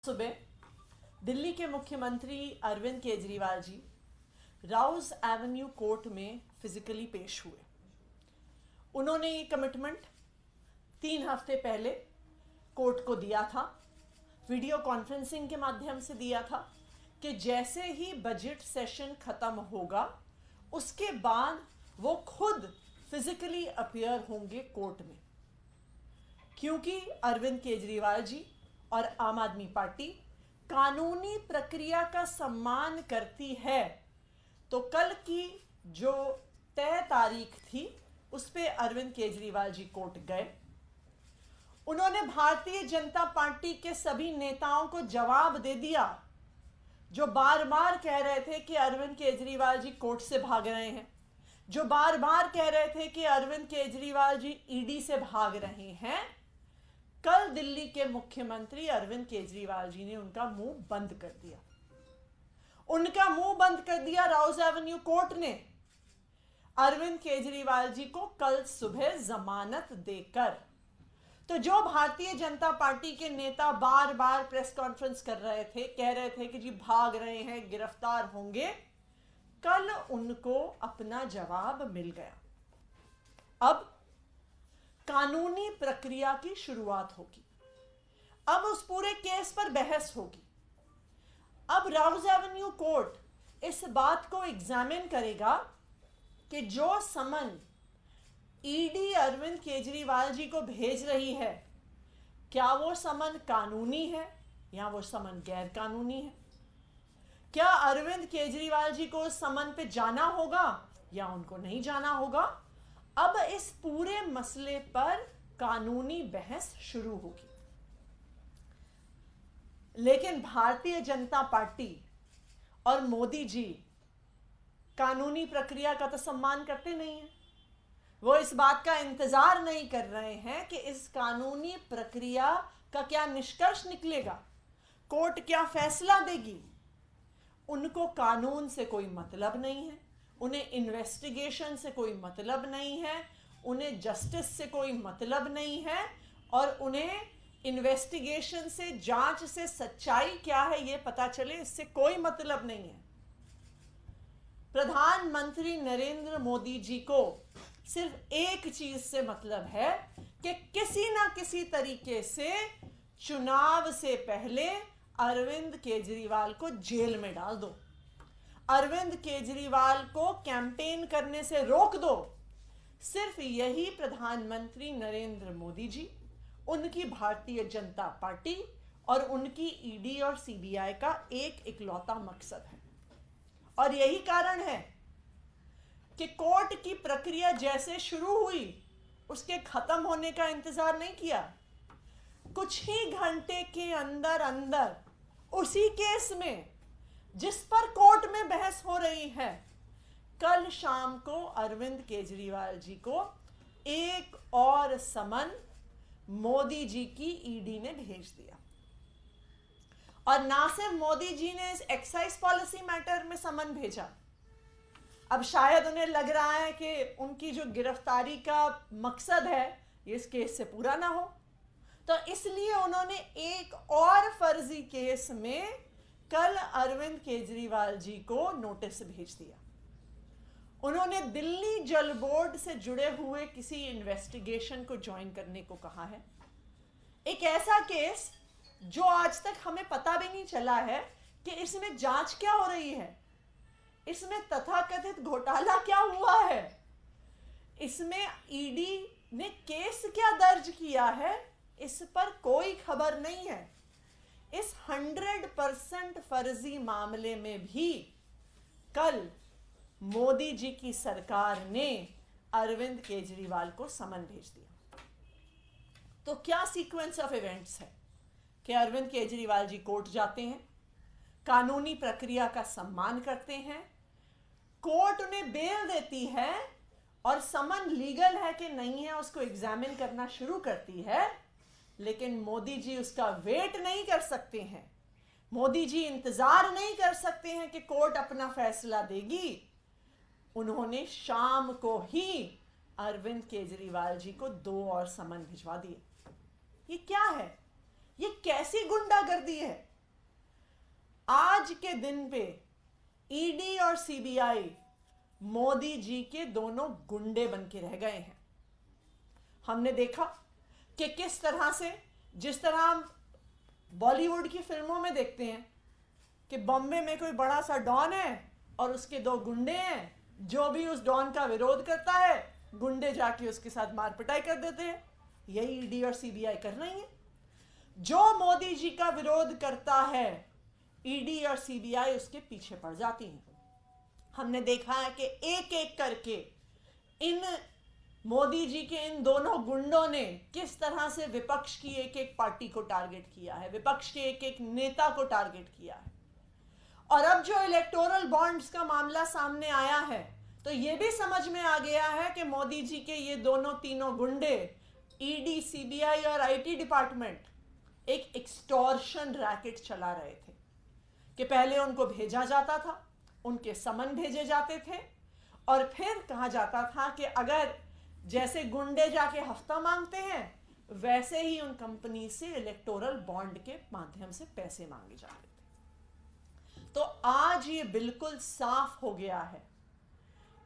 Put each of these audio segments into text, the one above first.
सुबह दिल्ली के मुख्यमंत्री अरविंद केजरीवाल जी राउज एवेन्यू कोर्ट में फिजिकली पेश हुए। उन्होंने ये कमिटमेंट 3 हफ्ते पहले कोर्ट को दिया था, वीडियो कॉन्फ्रेंसिंग के माध्यम से दिया था कि जैसे ही बजट सेशन खत्म होगा उसके बाद वो खुद फिजिकली अपीयर होंगे कोर्ट में। क्योंकि अरविंद केजरीवाल जी और आम आदमी पार्टी कानूनी प्रक्रिया का सम्मान करती है, तो कल की जो तय तारीख थी उस पे अरविंद केजरीवाल जी कोर्ट गए। उन्होंने भारतीय जनता पार्टी के सभी नेताओं को जवाब दे दिया जो बार बार कह रहे थे कि अरविंद केजरीवाल जी कोर्ट से भाग रहे हैं, जो बार बार कह रहे थे कि अरविंद केजरीवाल जी ईडी से भाग रहे हैं। कल दिल्ली के मुख्यमंत्री अरविंद केजरीवाल जी ने उनका मुंह बंद कर दिया। उनका मुंह बंद कर दिया राउज एवेन्यू कोर्ट ने अरविंद केजरीवाल जी को कल सुबह जमानत देकर। तो जो भारतीय जनता पार्टी के नेता बार बार प्रेस कॉन्फ्रेंस कर रहे थे, कह रहे थे कि जी भाग रहे हैं, गिरफ्तार होंगे, कल उनको अपना जवाब मिल गया। अब कानूनी प्रक्रिया की शुरुआत होगी। अब उस पूरे केस पर बहस होगी। अब राउज एवेन्यू कोर्ट इस बात को एग्जामिन करेगा कि जो समन ईडी अरविंद केजरीवाल जी को भेज रही है, क्या वो समन कानूनी है या वो समन गैर कानूनी है। क्या अरविंद केजरीवाल जी को उस समन पे जाना होगा या उनको नहीं जाना होगा। अब इस पूरे मसले पर कानूनी बहस शुरू होगी। लेकिन भारतीय जनता पार्टी और मोदी जी कानूनी प्रक्रिया का तो सम्मान करते नहीं हैं। वो इस बात का इंतजार नहीं कर रहे हैं कि इस कानूनी प्रक्रिया का क्या निष्कर्ष निकलेगा, कोर्ट क्या फैसला देगी। उनको कानून से कोई मतलब नहीं है, उन्हें इन्वेस्टिगेशन से कोई मतलब नहीं है, उन्हें जस्टिस से कोई मतलब नहीं है, और उन्हें इन्वेस्टिगेशन से, जांच से सच्चाई क्या है ये पता चले, इससे कोई मतलब नहीं है। प्रधानमंत्री नरेंद्र मोदी जी को सिर्फ एक चीज से मतलब है कि किसी ना किसी तरीके से चुनाव से पहले अरविंद केजरीवाल को जेल में डाल दो, अरविंद केजरीवाल को कैंपेन करने से रोक दो। सिर्फ यही प्रधानमंत्री नरेंद्र मोदी जी, उनकी भारतीय जनता पार्टी और उनकी ईडी और सीबीआई का एक इकलौता मकसद है। और यही कारण है कि कोर्ट की प्रक्रिया जैसे शुरू हुई उसके खत्म होने का इंतजार नहीं किया। कुछ ही घंटे के अंदर अंदर उसी केस में जिस पर कोर्ट में बहस हो रही है, कल शाम को अरविंद केजरीवाल जी को एक और समन मोदी जी की ईडी ने भेज दिया। और ना सिर्फ मोदी जी ने इस एक्साइज पॉलिसी मैटर में समन भेजा, अब शायद उन्हें लग रहा है कि उनकी जो गिरफ्तारी का मकसद है इस केस से पूरा ना हो, तो इसलिए उन्होंने एक और फर्जी केस में कल अरविंद केजरीवाल जी को नोटिस भेज दिया। उन्होंने दिल्ली जल बोर्ड से जुड़े हुए किसी इन्वेस्टिगेशन को ज्वाइन करने को कहा है। एक ऐसा केस जो आज तक हमें पता भी नहीं चला है कि इसमें जांच क्या हो रही है, इसमें तथाकथित घोटाला क्या हुआ है, इसमें ईडी ने केस क्या दर्ज किया है, इस पर कोई खबर नहीं है। इस 100% फर्जी मामले में भी कल मोदी जी की सरकार ने अरविंद केजरीवाल को समन भेज दिया। तो क्या सीक्वेंस ऑफ इवेंट्स है कि अरविंद केजरीवाल जी कोर्ट जाते हैं, कानूनी प्रक्रिया का सम्मान करते हैं, कोर्ट उन्हें बेल देती है और समन लीगल है कि नहीं है उसको एग्जामिन करना शुरू करती है, लेकिन मोदी जी उसका वेट नहीं कर सकते हैं। मोदी जी इंतजार नहीं कर सकते हैं कि कोर्ट अपना फैसला देगी। उन्होंने शाम को ही अरविंद केजरीवाल जी को 2 और समन भिजवा दिए। ये क्या है? ये कैसी गुंडागर्दी है? आज के दिन पे ईडी और सीबीआई मोदी जी के दोनों गुंडे बन के रह गए हैं। हमने देखा कि किस तरह से, जिस तरह हम बॉलीवुड की फिल्मों में देखते हैं कि बॉम्बे में कोई बड़ा सा डॉन है और उसके दो गुंडे हैं, जो भी उस डॉन का विरोध करता है गुंडे जाके उसके साथ मार पिटाई कर देते हैं। यही ईडी और सीबीआई कर रही है। जो मोदी जी का विरोध करता है ईडी और सीबीआई उसके पीछे पड़ जाती हैं। हमने देखा है कि एक एक करके इन मोदी जी के इन दोनों गुंडों ने किस तरह से विपक्ष की एक एक पार्टी को टारगेट किया है, विपक्ष के एक एक नेता को टारगेट किया है। और अब जो इलेक्टोरल बॉन्ड्स का मामला सामने आया है तो यह भी समझ में आ गया है कि मोदी जी के ये दोनों तीनों गुंडे, ईडी, सीबीआई और आईटी डिपार्टमेंट, एक एक्सटॉर्शन रैकेट चला रहे थे कि पहले उनको भेजा जाता था, उनके समन भेजे जाते थे और फिर कहा जाता था कि अगर जैसे गुंडे जाके हफ्ता मांगते हैं वैसे ही उन कंपनी से इलेक्टोरल बॉन्ड के माध्यम से पैसे मांगे जाते थे। तो आज ये बिल्कुल साफ हो गया है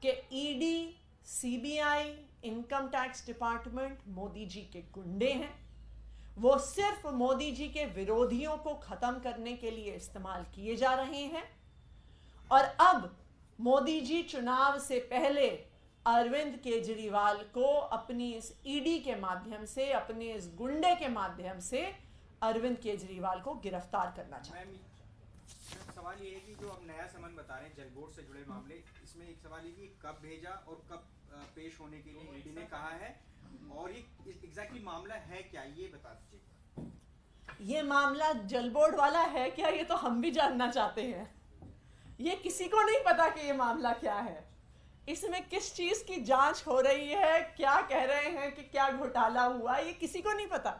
कि ED, CBI, income tax department Modi ji के गुंडे हैं। वो सिर्फ मोदी जी के विरोधियों को खत्म करने के लिए इस्तेमाल किए जा रहे हैं। और अब मोदी जी चुनाव से पहले अरविंद केजरीवाल को अपनी इस ईडी के माध्यम से, अपने इस गुंडे के माध्यम से अरविंद केजरीवाल को गिरफ्तार करना चाहते हैं। सवाल ये है कि जो अब नया समन बता रहे हैं जल बोर्ड से जुड़े मामले, इसमें एक सवाल ये कि कब भेजा और कब पेश होने के लिए ईडी ने कहा है, और ये एग्जैक्टली मामला है क्या, ये बता दीजिए। ये मामला जल बोर्ड वाला है क्या, ये तो हम भी जानना चाहते हैं। ये किसी को नहीं पता कि ये मामला क्या है, इसमें किस चीज की जांच हो रही है, क्या कह रहे हैं कि क्या घोटाला हुआ, ये किसी को नहीं पता।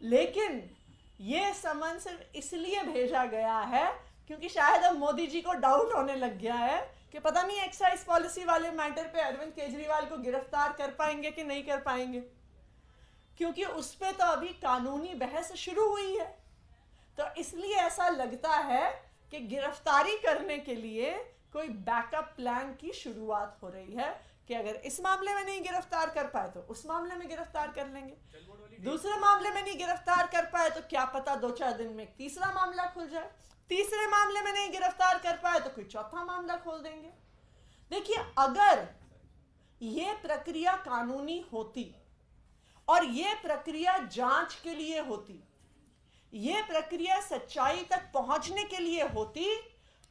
लेकिन ये समन सिर्फ इसलिए भेजा गया है क्योंकि शायद अब मोदी जी को डाउट होने लग गया है कि पता नहीं एक्साइज पॉलिसी वाले मैटर पे अरविंद केजरीवाल को गिरफ्तार कर पाएंगे कि नहीं कर पाएंगे, क्योंकि उस पे तो अभी कानूनी बहस शुरू हुई है। तो इसलिए ऐसा लगता है कि गिरफ्तारी करने के लिए कोई बैकअप प्लान की शुरुआत हो रही है कि अगर इस मामले में नहीं गिरफ्तार कर पाए तो उस मामले में गिरफ्तार कर लेंगे, दूसरे मामले में नहीं गिरफ्तार कर पाए तो क्या पता 2-4 दिन में एक तीसरा मामला खुल जाए, तीसरे मामले में नहीं गिरफ्तार कर पाए तो कोई चौथा मामला खोल देंगे। देखिए, अगर ये प्रक्रिया कानूनी होती और ये प्रक्रिया जांच के लिए होती, ये प्रक्रिया सच्चाई तक पहुंचने के लिए होती,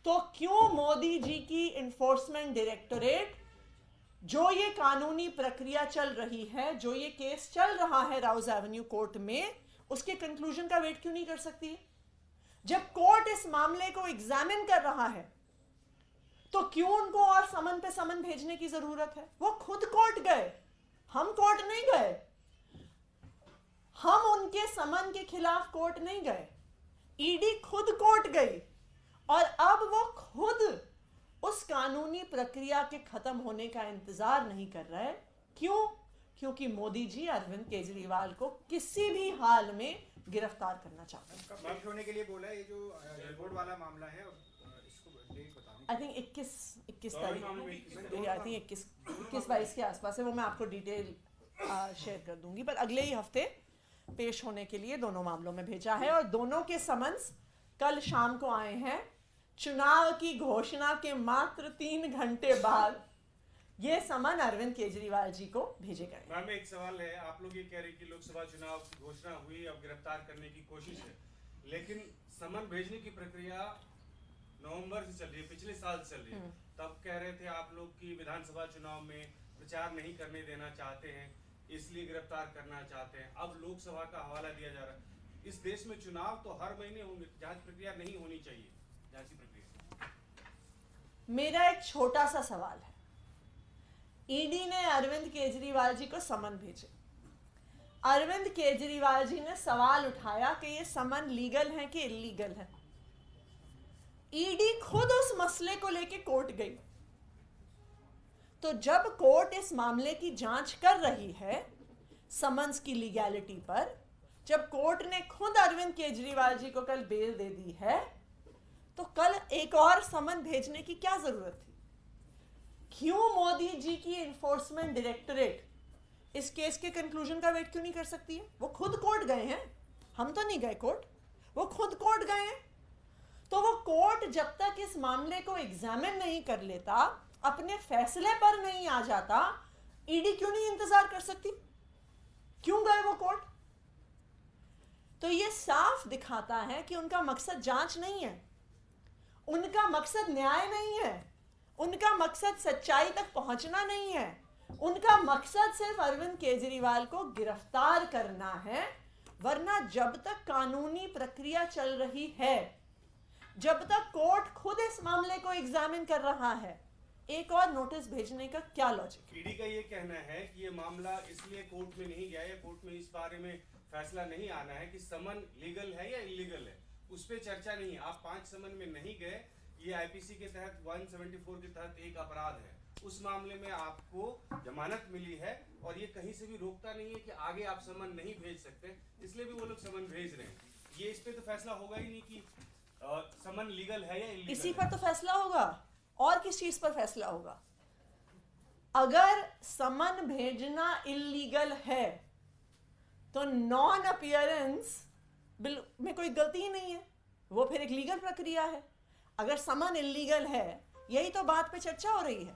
तो क्यों मोदी जी की इन्फोर्समेंट डायरेक्टोरेट, जो ये कानूनी प्रक्रिया चल रही है, जो ये केस चल रहा है राउज एवेन्यू कोर्ट में, उसके कंक्लूजन का वेट क्यों नहीं कर सकती है? जब कोर्ट इस मामले को एग्जामिन कर रहा है तो क्यों उनको और समन पे समन भेजने की जरूरत है? वो खुद कोर्ट गए, हम कोर्ट नहीं गए, हम उनके समन के खिलाफ कोर्ट नहीं गए, ईडी खुद कोर्ट गई और अब वो खुद उस कानूनी प्रक्रिया के खत्म होने का इंतजार नहीं कर रहा है। क्यों? क्योंकि मोदी जी अरविंद केजरीवाल को किसी भी हाल में गिरफ्तार करना चाहते हैं। कब पेश होने के लिए बोला है? ये जो जल बोर्ड वाला मामला है, इसको डेट बताना। आई थिंक 21 तारीख, आई थिंक 21-22 के आसपास है, वो मैं आपको डिटेल शेयर कर दूंगी। पर अगले ही हफ्ते पेश होने के लिए दोनों मामलों में भेजा है और दोनों के समन्स कल शाम को आए हैं। चुनाव की घोषणा के मात्र 3 घंटे बाद ये समन अरविंद केजरीवाल जी को भेजे गए। मैम, एक सवाल है, आप लोग ये कह रहे हैं कि लोकसभा चुनाव की घोषणा हुई, अब गिरफ्तार करने की कोशिश है, लेकिन समन भेजने की प्रक्रिया नवंबर से चल रही है, पिछले साल चल रही है। तब कह रहे थे आप लोग कि विधानसभा चुनाव में प्रचार नहीं करने देना चाहते हैं, इसलिए गिरफ्तार करना चाहते हैं। अब लोकसभा का हवाला दिया जा रहा है। इस देश में चुनाव तो हर महीने होंगे, जांच प्रक्रिया नहीं होनी चाहिए, जांच प्रक्रिया। मेरा एक छोटा सा सवाल है, ईडी ने अरविंद केजरीवाल जी को समन भेजे, अरविंद केजरीवाल जी ने सवाल उठाया कि ये समन लीगल है कि इलीगल है। ईडी खुद उस मसले को लेके कोर्ट गई। तो जब कोर्ट इस मामले की जांच कर रही है समन्स की लीगैलिटी पर, जब कोर्ट ने खुद अरविंद केजरीवाल जी को कल बेल दे दी है, तो कल एक और समन भेजने की क्या जरूरत थी? क्यों मोदी जी की इन्फोर्समेंट डायरेक्टरेट इस केस के कंक्लूजन का वेट क्यों नहीं कर सकती है? वो खुद कोर्ट गए हैं, हम तो नहीं गए कोर्ट, वो खुद कोर्ट गए हैं। तो वो कोर्ट जब तक इस मामले को एग्जामिन नहीं कर लेता, अपने फैसले पर नहीं आ जाता, ईडी क्यों नहीं इंतजार कर सकती? क्यों गए वो कोर्ट? तो ये साफ दिखाता है कि उनका मकसद जांच नहीं है, उनका मकसद न्याय नहीं है, उनका मकसद सच्चाई तक पहुंचना नहीं है, उनका मकसद सिर्फ अरविंद केजरीवाल को गिरफ्तार करना है। वरना जब तक कानूनी प्रक्रिया चल रही है, जब तक कोर्ट खुद इस मामले को एग्जामिन कर रहा है, एक और नोटिस भेजने का क्या लॉजिक? ईडी का ये कहना है कि ये मामला इसलिए कोर्ट में नहीं गया है, कोर्ट में इस बारे में फैसला नहीं आना है कि समन लीगल है या इलीगल है, उस पर चर्चा नहीं है। आप 5 समन में नहीं गए, ये आईपीसी के तहत 174 के तहत एक अपराध है, उस मामले में आपको जमानत मिली है और ये कहीं से भी रोकता नहीं है कि आगे आप समन नहीं भेज सकते, इसलिए भी वो लोग समन भेज रहे हैं। ये इस पे तो फैसला होगा ही नहीं कि समन लीगल है या इलीगल। इसी पर तो फैसला होगा, और किस चीज पर फैसला होगा? अगर समन भेजना इलीगल है तो नॉन अपीयरेंस बिल में कोई गलती ही नहीं है, वो फिर एक लीगल प्रक्रिया है। अगर समन इलीगल है, यही तो बात पे चर्चा हो रही है।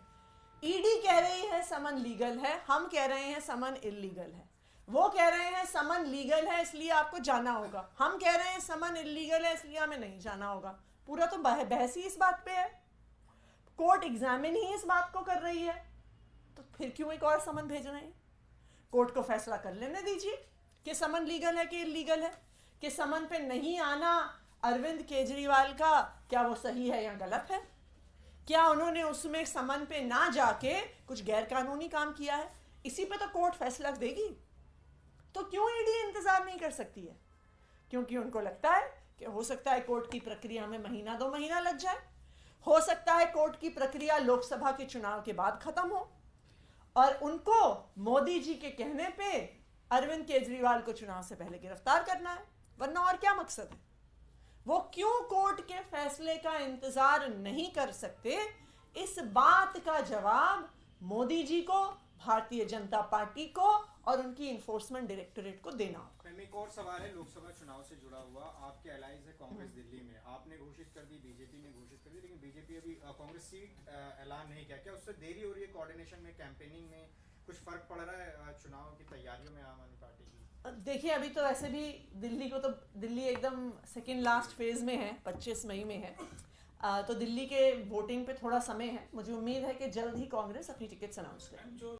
ईडी कह रही है समन लीगल है, हम कह रहे हैं समन इलीगल है। वो कह रहे हैं समन लीगल है इसलिए आपको जाना होगा, हम कह रहे हैं समन इलीगल है इसलिए हमें नहीं जाना होगा। पूरा तो बहस ही इस बात पे है, कोर्ट एग्जामिन ही इस बात को कर रही है, तो फिर क्यों एक और समन भेज रहे हैं? कोर्ट को फैसला कर लेने दीजिए कि समन लीगल है कि इलीगल है, कि समन पे नहीं आना अरविंद केजरीवाल का क्या वो सही है या गलत है, क्या उन्होंने उसमें समन पे ना जाके कुछ गैर कानूनी काम किया है, इसी पे तो कोर्ट फैसला देगी। तो क्यों ईडी इंतजार नहीं कर सकती है? क्योंकि उनको लगता है कि हो सकता है कोर्ट की प्रक्रिया में महीना 2 महीना लग जाए, हो सकता है कोर्ट की प्रक्रिया लोकसभा के चुनाव के बाद खत्म हो, और उनको मोदी जी के कहने पे अरविंद केजरीवाल को चुनाव से पहले गिरफ्तार करना है, वरना और क्या मकसद है? वो क्यों कोर्ट के फैसले का इंतजार नहीं कर सकते? इस बात का जवाब मोदी जी को, भारतीय जनता पार्टी को और उनकी इन्फोर्समेंट डायरेक्टरेट को देना होगा। मैम एक और सवाल है लोकसभा चुनाव से जुड़ा हुआ। आपके अलाइज है कांग्रेस दिल्ली में, आपने घोषित कर दी, बीजेपी ने घोषित कर दी, लेकिन बीजेपी अभी कांग्रेस सीट ऐलान नहीं किया। क्या उससे देरी हो रही है? कोऑर्डिनेशन में, कैंपेनिंग में कुछ फर्क पड़ रहा है चुनाव की तैयारियों में आम आदमी पार्टी की? देखिए, अभी तो वैसे भी दिल्ली एकदम सेकेंड लास्ट फेज में है, 25 मई में है, तो दिल्ली के वोटिंग पे थोड़ा समय है। मुझे उम्मीद है कि जल्द ही कांग्रेस अपनी टिकट्स अनाउंस करेगी।